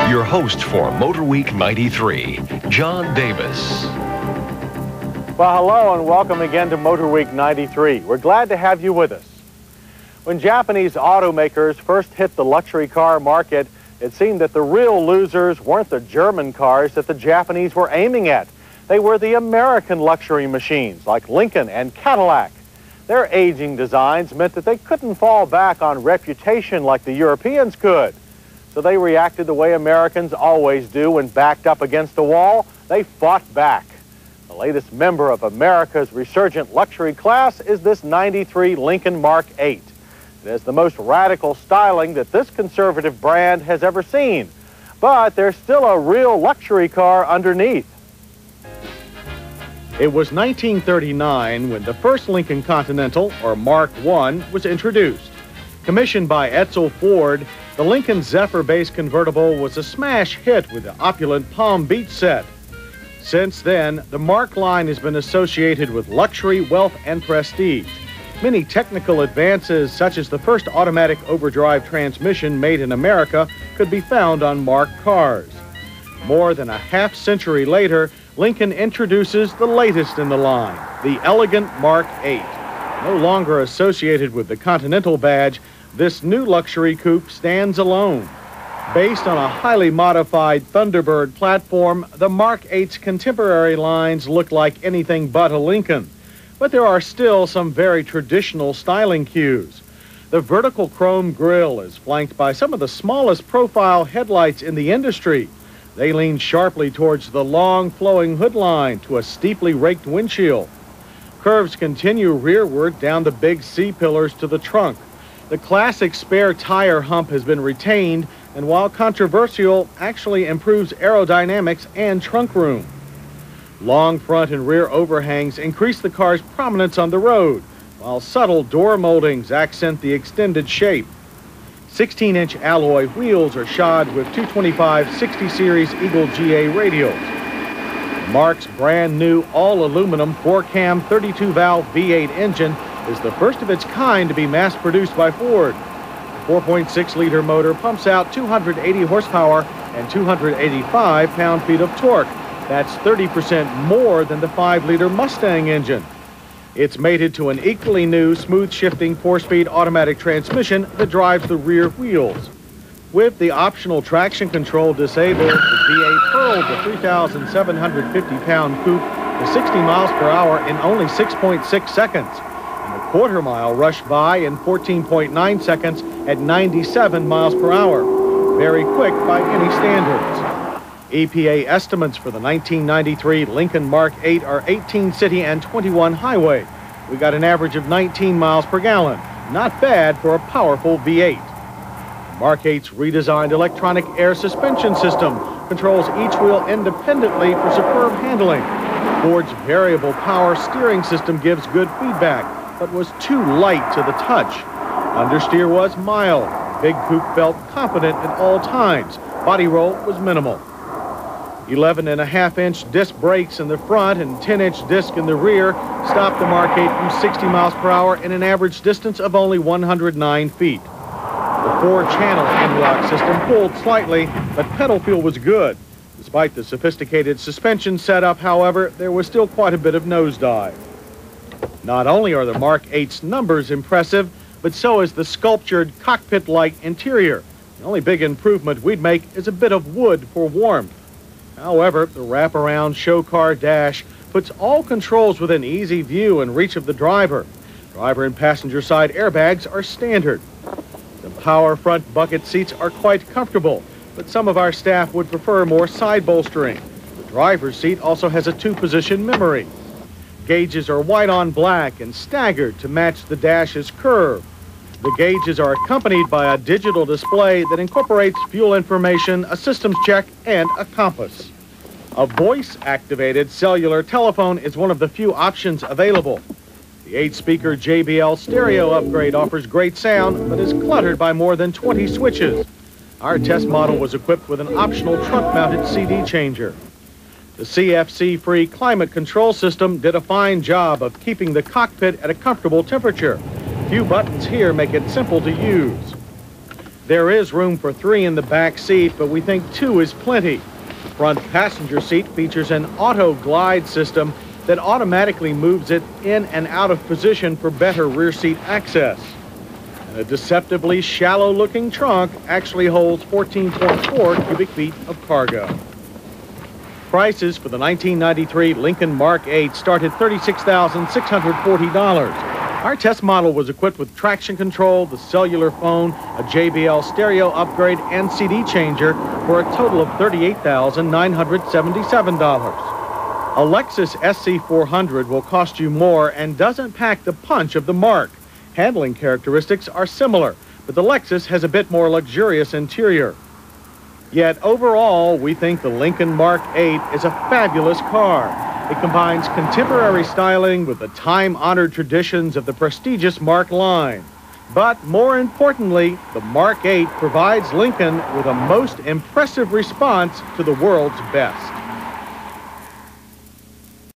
Your host for Motor Week 93, John Davis. Well, hello and welcome again to Motor Week 93. We're glad to have you with us. When Japanese automakers first hit the luxury car market, it seemed that the real losers weren't the German cars that the Japanese were aiming at. They were the American luxury machines like Lincoln and Cadillac. Their aging designs meant that they couldn't fall back on reputation like the Europeans could. So they reacted the way Americans always do when backed up against a wall. They fought back. The latest member of America's resurgent luxury class is this 93 Lincoln Mark VIII. It has the most radical styling that this conservative brand has ever seen. But there's still a real luxury car underneath. It was 1939 when the first Lincoln Continental, or Mark I, was introduced. Commissioned by Edsel Ford, the Lincoln Zephyr base convertible was a smash hit with the opulent Palm Beach set. Since then, the Mark line has been associated with luxury, wealth, and prestige. Many technical advances, such as the first automatic overdrive transmission made in America, could be found on Mark cars. More than a half-century later, Lincoln introduces the latest in the line, the elegant Mark VIII. No longer associated with the Continental badge, this new luxury coupe stands alone. Based on a highly modified Thunderbird platform, the Mark VIII's contemporary lines look like anything but a Lincoln. But there are still some very traditional styling cues. The vertical chrome grille is flanked by some of the smallest profile headlights in the industry. They lean sharply towards the long flowing hood line to a steeply raked windshield. Curves continue rearward down the big C-pillars to the trunk. The classic spare tire hump has been retained, and while controversial, actually improves aerodynamics and trunk room. Long front and rear overhangs increase the car's prominence on the road, while subtle door moldings accent the extended shape. 16-inch alloy wheels are shod with 225 60 Series Eagle GA radials. Mark's brand new all-aluminum 4-cam 32-valve V8 engine is the first of its kind to be mass-produced by Ford. The 4.6-liter motor pumps out 280 horsepower and 285 pound-feet of torque. That's 30% more than the 5-liter Mustang engine. It's mated to an equally new smooth-shifting 4-speed automatic transmission that drives the rear wheels. With the optional traction control disabled, the V8 hurled the 3,750-pound coupe to 60 miles per hour in only 6.6 seconds. And the quarter-mile rushed by in 14.9 seconds at 97 miles per hour. Very quick by any standards. EPA estimates for the 1993 Lincoln Mark VIII are 18 city and 21 highway. We got an average of 19 miles per gallon. Not bad for a powerful V8. Mark VIII's redesigned electronic air suspension system controls each wheel independently for superb handling. Ford's variable power steering system gives good feedback, but was too light to the touch. Understeer was mild. Big coupe felt confident at all times. Body roll was minimal. 11.5-inch disc brakes in the front and 10-inch disc in the rear stopped the Mark VIII from 60 miles per hour in an average distance of only 109 feet. The 4-channel anti-lock system pulled slightly, but pedal feel was good. Despite the sophisticated suspension setup, however, there was still quite a bit of nosedive. Not only are the Mark VIII's numbers impressive, but so is the sculptured cockpit-like interior. The only big improvement we'd make is a bit of wood for warmth. However, the wraparound show car dash puts all controls within easy view and reach of the driver. Driver and passenger side airbags are standard. The power front bucket seats are quite comfortable, but some of our staff would prefer more side bolstering. The driver's seat also has a 2-position memory. Gauges are white on black and staggered to match the dash's curve. The gauges are accompanied by a digital display that incorporates fuel information, a systems check, and a compass. A voice-activated cellular telephone is one of the few options available. The 8-speaker JBL stereo upgrade offers great sound, but is cluttered by more than 20 switches. Our test model was equipped with an optional trunk-mounted CD changer. The CFC-free climate control system did a fine job of keeping the cockpit at a comfortable temperature. Few buttons here make it simple to use. There is room for 3 in the back seat, but we think 2 is plenty. The front passenger seat features an auto glide system that automatically moves it in and out of position for better rear seat access. And a deceptively shallow-looking trunk actually holds 14.4 cubic feet of cargo. Prices for the 1993 Lincoln Mark VIII start at $36,640. Our test model was equipped with traction control, the cellular phone, a JBL stereo upgrade, and CD changer for a total of $38,977. A Lexus SC400 will cost you more and doesn't pack the punch of the Mark. Handling characteristics are similar, but the Lexus has a bit more luxurious interior. Yet overall, we think the Lincoln Mark VIII is a fabulous car. It combines contemporary styling with the time-honored traditions of the prestigious Mark line. But more importantly, the Mark VIII provides Lincoln with a most impressive response to the world's best.